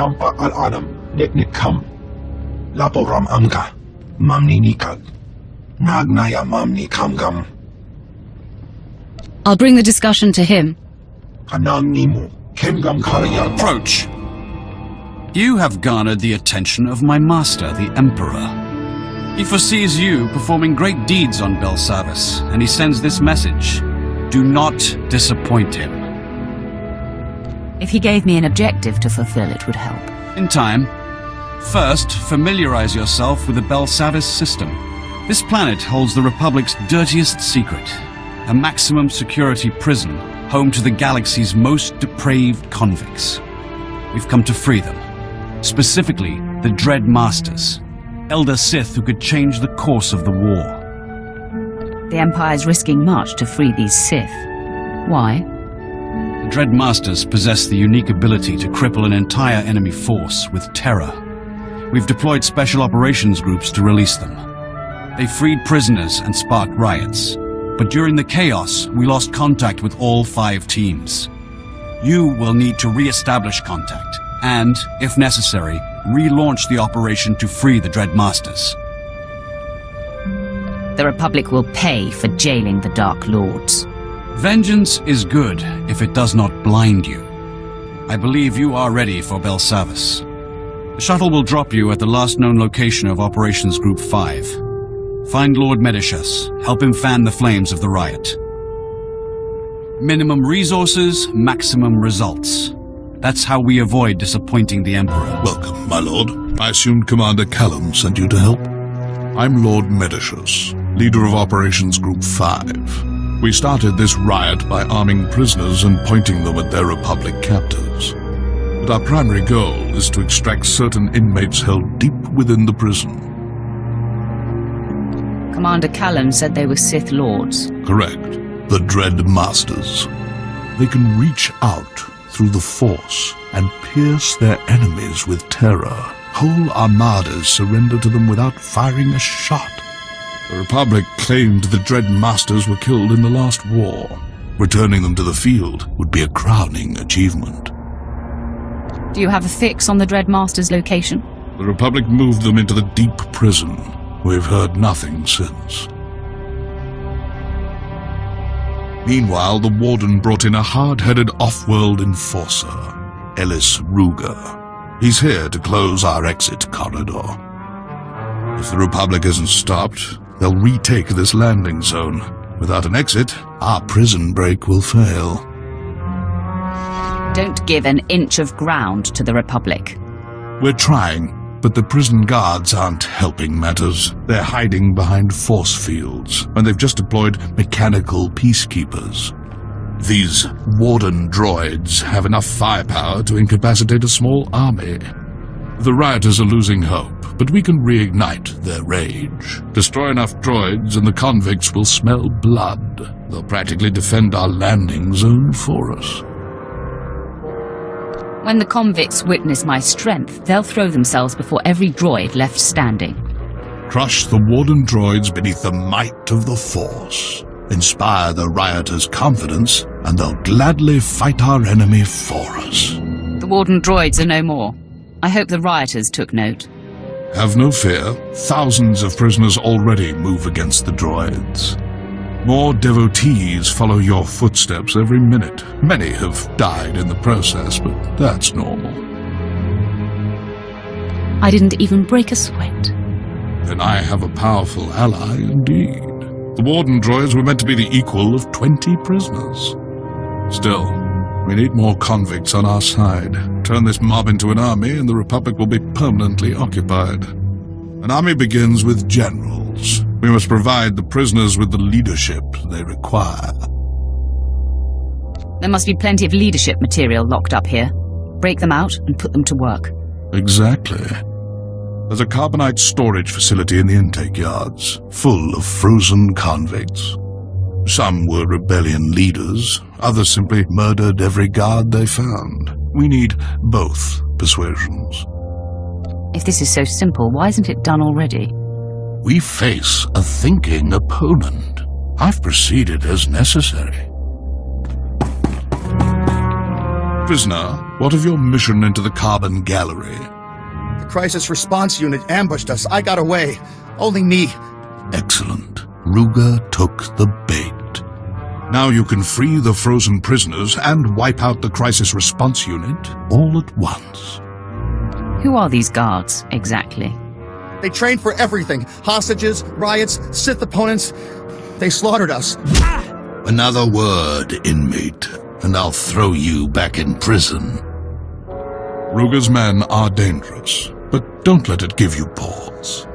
Tampa al-Adam, Niknikam, Laporam Amka, Mamni Nikag, Nagnaya Mamni Kamgam, I'll bring the discussion to him. Kanang Nimu, Kemgam Karaya. Approach. You have garnered the attention of my master, the Emperor. He foresees you performing great deeds on Belsavis, and he sends this message. Do not disappoint him. If he gave me an objective to fulfill, it would help. In time. First, familiarize yourself with the Belsavis system. This planet holds the Republic's dirtiest secret. A maximum security prison, home to the galaxy's most depraved convicts. We've come to free them. Specifically, the Dread Masters. Elder Sith who could change the course of the war. The Empire's risking much to free these Sith. Why? The Dread Masters possess the unique ability to cripple an entire enemy force with terror. We've deployed special operations groups to release them. They freed prisoners and sparked riots. But during the chaos, we lost contact with all 5 teams. You will need to re-establish contact, and, if necessary, relaunch the operation to free the Dread Masters. The Republic will pay for jailing the Dark Lords. Vengeance is good if it does not blind you. I believe you are ready for Belsavis. The shuttle will drop you at the last known location of Operations Group 5. Find Lord Medicius. Help him fan the flames of the riot. Minimum resources, maximum results. That's how we avoid disappointing the Emperor. Welcome, my lord. I assumed Commander Callum sent you to help. I'm Lord Medicius, leader of Operations Group 5. We started this riot by arming prisoners and pointing them at their Republic captors. But our primary goal is to extract certain inmates held deep within the prison. Commander Callum said they were Sith Lords. Correct. The Dread Masters. They can reach out through the Force and pierce their enemies with terror. Whole armadas surrender to them without firing a shot. The Republic claimed the Dread Masters were killed in the last war. Returning them to the field would be a crowning achievement. Do you have a fix on the Dread Masters' location? The Republic moved them into the deep prison. We've heard nothing since. Meanwhile, the Warden brought in a hard-headed off-world enforcer, Ellis Ruger. He's here to close our exit corridor. If the Republic isn't stopped, they'll retake this landing zone. Without an exit, our prison break will fail. Don't give an inch of ground to the Republic. We're trying. But the prison guards aren't helping matters. They're hiding behind force fields, and they've just deployed mechanical peacekeepers. These warden droids have enough firepower to incapacitate a small army. The rioters are losing hope, but we can reignite their rage. Destroy enough droids and the convicts will smell blood. They'll practically defend our landing zone for us. When the convicts witness my strength, they'll throw themselves before every droid left standing. Crush the Warden droids beneath the might of the Force. Inspire the rioters' confidence, and they'll gladly fight our enemy for us. The Warden droids are no more. I hope the rioters took note. Have no fear. Thousands of prisoners already move against the droids. More devotees follow your footsteps every minute. Many have died in the process, but that's normal. I didn't even break a sweat. Then I have a powerful ally indeed. The Warden droids were meant to be the equal of 20 prisoners. Still, we need more convicts on our side. Turn this mob into an army and the Republic will be permanently occupied. An army begins with generals. We must provide the prisoners with the leadership they require. There must be plenty of leadership material locked up here. Break them out and put them to work. Exactly. There's a carbonite storage facility in the intake yards, full of frozen convicts. Some were rebellion leaders, others simply murdered every guard they found. We need both persuasions. If this is so simple, why isn't it done already? We face a thinking opponent. I've proceeded as necessary. Prisoner, What of your mission into the carbon gallery? The crisis response unit ambushed us. I got away. Only me. Excellent. Ruger took the bait. Now you can free the frozen prisoners and wipe out the crisis response unit all at once. Who are these guards, exactly? They trained for everything. Hostages, riots, Sith opponents. They slaughtered us. Another word, inmate, and I'll throw you back in prison. Ruger's men are dangerous, but don't let it give you pause.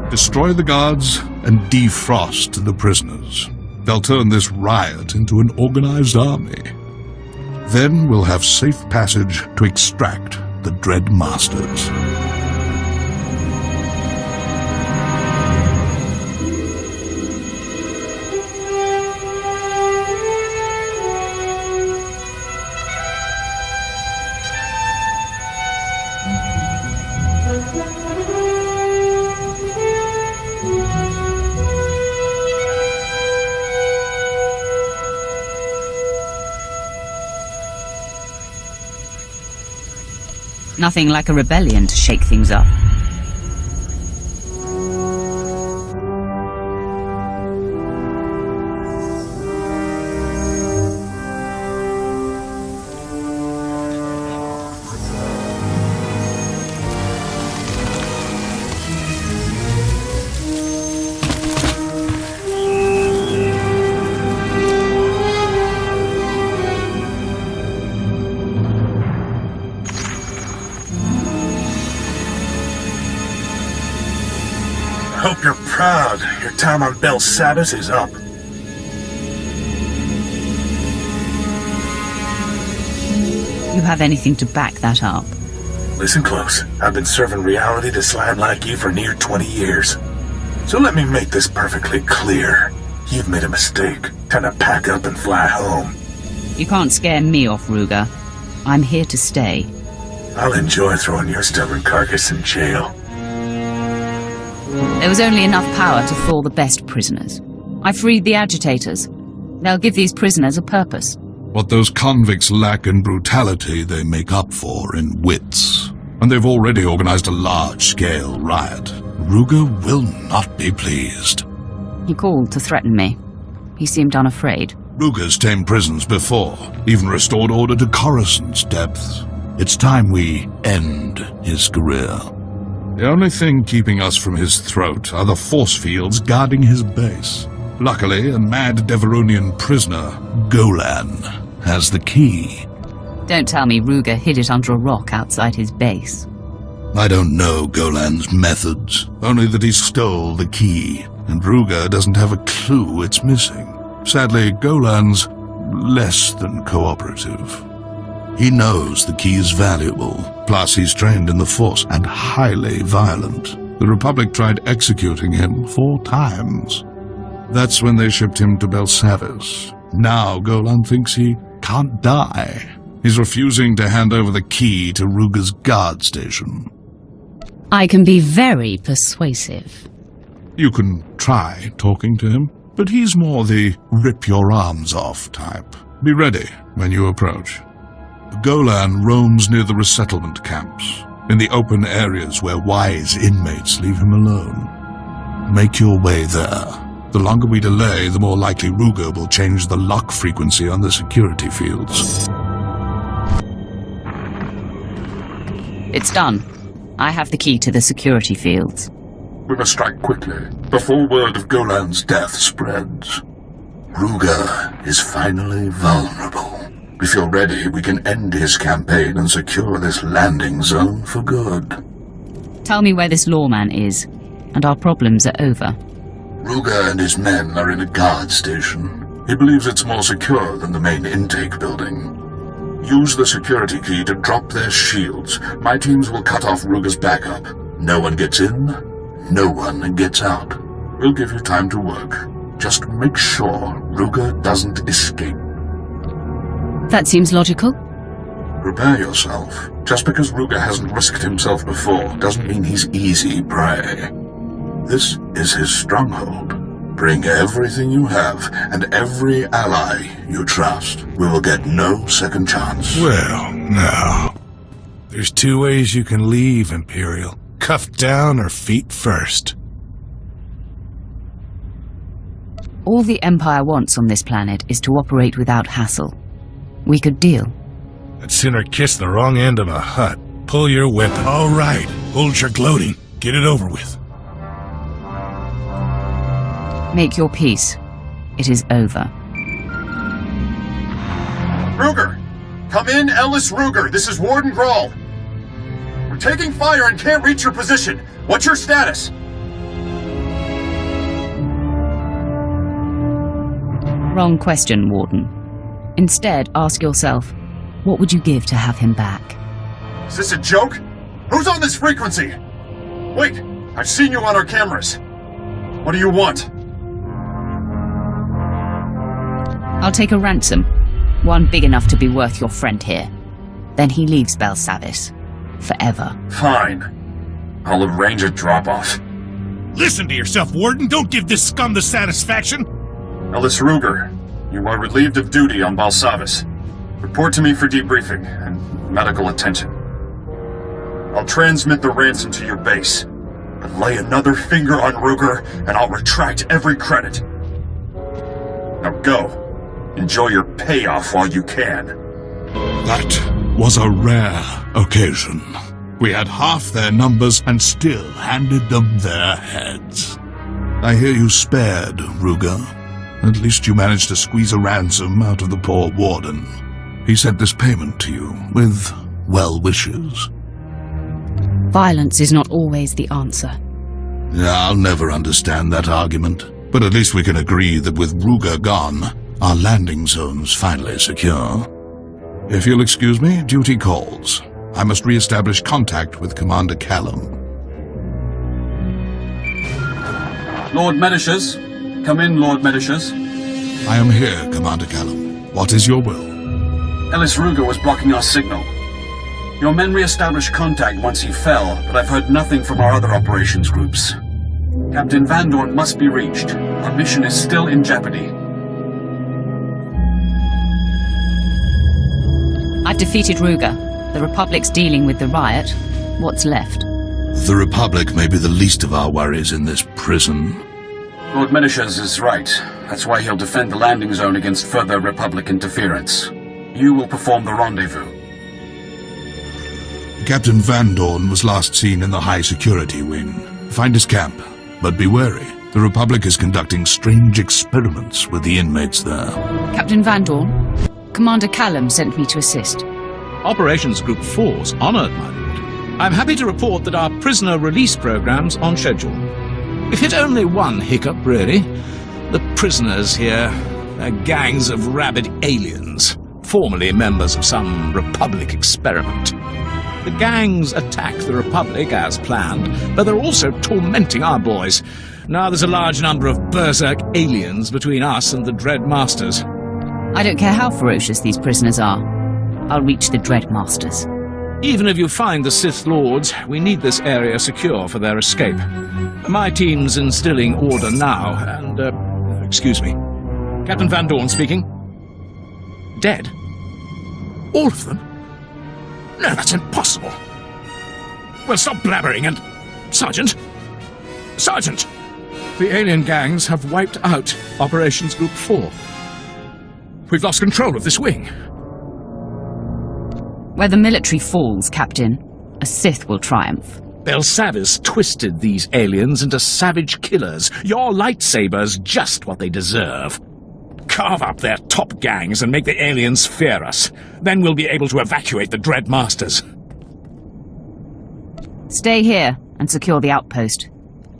Destroy the guards and defrost the prisoners. They'll turn this riot into an organized army. Then we'll have safe passage to extract the Dread Masters. Nothing like a rebellion to shake things up. Hope you're proud. Your time on Belsavis is up. You have anything to back that up? Listen close. I've been serving reality to slime like you for near 20 years. So let me make this perfectly clear. You've made a mistake. Time to pack up and fly home. You can't scare me off, Ruger. I'm here to stay. I'll enjoy throwing your stubborn carcass in jail. There was only enough power to thaw the best prisoners. I freed the agitators. They'll give these prisoners a purpose. What those convicts lack in brutality, they make up for in wits. And they've already organized a large-scale riot. Ruger will not be pleased. He called to threaten me. He seemed unafraid. Ruger's tamed prisons before, even restored order to Coruscant's depths. It's time we end his career. The only thing keeping us from his throat are the force fields guarding his base. Luckily, a mad Deveronian prisoner, Golan, has the key. Don't tell me Ruger hid it under a rock outside his base. I don't know Golan's methods, only that he stole the key, and Ruger doesn't have a clue it's missing. Sadly, Golan's less than cooperative. He knows the key is valuable, plus he's trained in the Force and highly violent. The Republic tried executing him 4 times. That's when they shipped him to Belsavis. Now Golan thinks he can't die. He's refusing to hand over the key to Ruger's guard station. I can be very persuasive. You can try talking to him, but he's more the rip-your-arms-off type. Be ready when you approach. Golan roams near the resettlement camps, in the open areas where wise inmates leave him alone. Make your way there. The longer we delay, the more likely Ruger will change the lock frequency on the security fields. It's done. I have the key to the security fields. We must strike quickly, before word of Golan's death spreads. Ruger is finally vulnerable. If you're ready, we can end his campaign and secure this landing zone for good. Tell me where this lawman is, and our problems are over. Ruger and his men are in a guard station. He believes it's more secure than the main intake building. Use the security key to drop their shields. My teams will cut off Ruger's backup. No one gets in, no one gets out. We'll give you time to work. Just make sure Ruger doesn't escape. That seems logical. Prepare yourself. Just because Ruger hasn't risked himself before doesn't mean he's easy prey. This is his stronghold. Bring everything you have and every ally you trust. We will get no second chance. Well, now, there's two ways you can leave, Imperial. Cuffed down or feet first. All the Empire wants on this planet is to operate without hassle. We could deal. I'd sooner kiss the wrong end of a hut. Pull your weapon. All right, hold your gloating. Get it over with. Make your peace. It is over. Ruger! Come in, Ellis Ruger. This is Warden Grawl. We're taking fire and can't reach your position. What's your status? Wrong question, Warden. Instead, ask yourself, what would you give to have him back? Is this a joke? Who's on this frequency? Wait, I've seen you on our cameras. What do you want? I'll take a ransom. One big enough to be worth your friend here. Then he leaves Belsavis. Forever. Fine. I'll arrange a drop-off. Listen to yourself, Warden. Don't give this scum the satisfaction. Ellis Ruger, you are relieved of duty on Belsavis. Report to me for debriefing and medical attention. I'll transmit the ransom to your base. But lay another finger on Ruger, and I'll retract every credit. Now go. Enjoy your payoff while you can. That was a rare occasion. We had half their numbers and still handed them their heads. I hear you spared, Ruger. At least you managed to squeeze a ransom out of the poor warden. He sent this payment to you with well wishes. Violence is not always the answer. I'll never understand that argument. But at least we can agree that with Ruger gone, our landing zone's finally secure. If you'll excuse me, duty calls. I must re-establish contact with Commander Callum. Lord Medishers. Come in, Lord Medishers. I am here, Commander Callum. What is your will? Ellis Ruger was blocking our signal. Your men re-established contact once he fell, but I've heard nothing from our other operations groups. Captain Van Dorn must be reached. Our mission is still in jeopardy. I've defeated Ruger. The Republic's dealing with the riot. What's left? The Republic may be the least of our worries in this prison. Lord Medishers is right. That's why he'll defend the landing zone against further Republic interference. You will perform the rendezvous. Captain Van Dorn was last seen in the high security wing. Find his camp, but be wary. The Republic is conducting strange experiments with the inmates there. Captain Van Dorn, Commander Callum sent me to assist. Operations Group 4's honored, my lord. I'm happy to report that our prisoner release program's on schedule. We've hit only one hiccup, really. The prisoners here are gangs of rabid aliens, formerly members of some Republic experiment. The gangs attack the Republic as planned, but they're also tormenting our boys. Now there's a large number of berserk aliens between us and the Dread Masters. I don't care how ferocious these prisoners are. I'll reach the Dread Masters. Even if you find the Sith Lords, we need this area secure for their escape. My team's instilling order now, and, excuse me. Captain Van Dorn speaking. Dead? All of them? No, that's impossible. Well, stop blabbering and... Sergeant! Sergeant! The alien gangs have wiped out Operations Group 4. We've lost control of this wing. Where the military falls, Captain, a Sith will triumph. Belsavis twisted these aliens into savage killers. Your lightsabers just what they deserve. Carve up their top gangs and make the aliens fear us. Then we'll be able to evacuate the Dread Masters. Stay here and secure the outpost.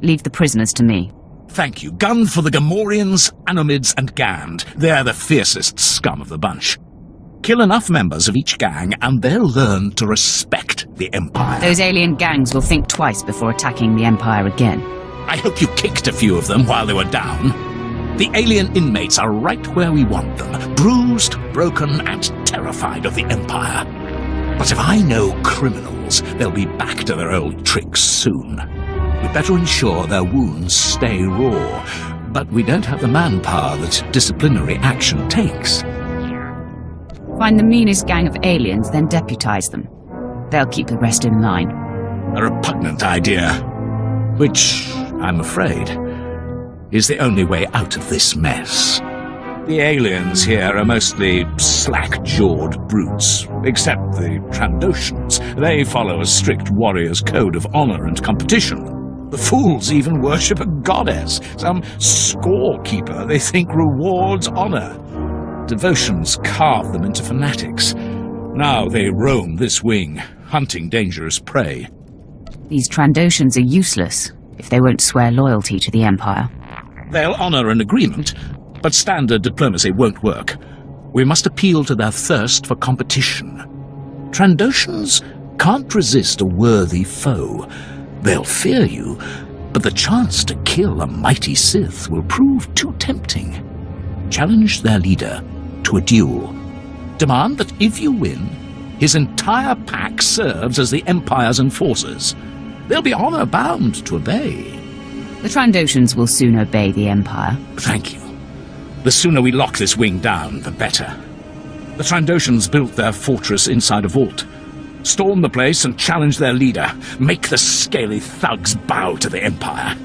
Leave the prisoners to me. Thank you. Gun for the Gamorreans, Anomids, and Gand. They're the fiercest scum of the bunch. Kill enough members of each gang, and they'll learn to respect the Empire. Those alien gangs will think twice before attacking the Empire again. I hope you kicked a few of them while they were down. The alien inmates are right where we want them, bruised, broken, and terrified of the Empire. But if I know criminals, they'll be back to their old tricks soon. We'd better ensure their wounds stay raw. but we don't have the manpower that disciplinary action takes. Find the meanest gang of aliens, then deputize them. They'll keep the rest in line. A repugnant idea, which, I'm afraid, is the only way out of this mess. The aliens here are mostly slack-jawed brutes, except the Trandoshans. They follow a strict warrior's code of honor and competition. The fools even worship a goddess, some scorekeeper they think rewards honor. Devotions carve them into fanatics. Now they roam this wing, hunting dangerous prey. These Trandoshans are useless if they won't swear loyalty to the Empire. They'll honor an agreement, but standard diplomacy won't work. We must appeal to their thirst for competition. Trandoshans can't resist a worthy foe. They'll fear you, but the chance to kill a mighty Sith will prove too tempting. Challenge their leader to a duel. Demand that if you win, his entire pack serves as the Empire's enforcers. They'll be honor-bound to obey. The Trandoshans will soon obey the Empire. Thank you. The sooner we lock this wing down, the better. The Trandoshans built their fortress inside a vault. Storm the place and challenge their leader. Make the scaly thugs bow to the Empire.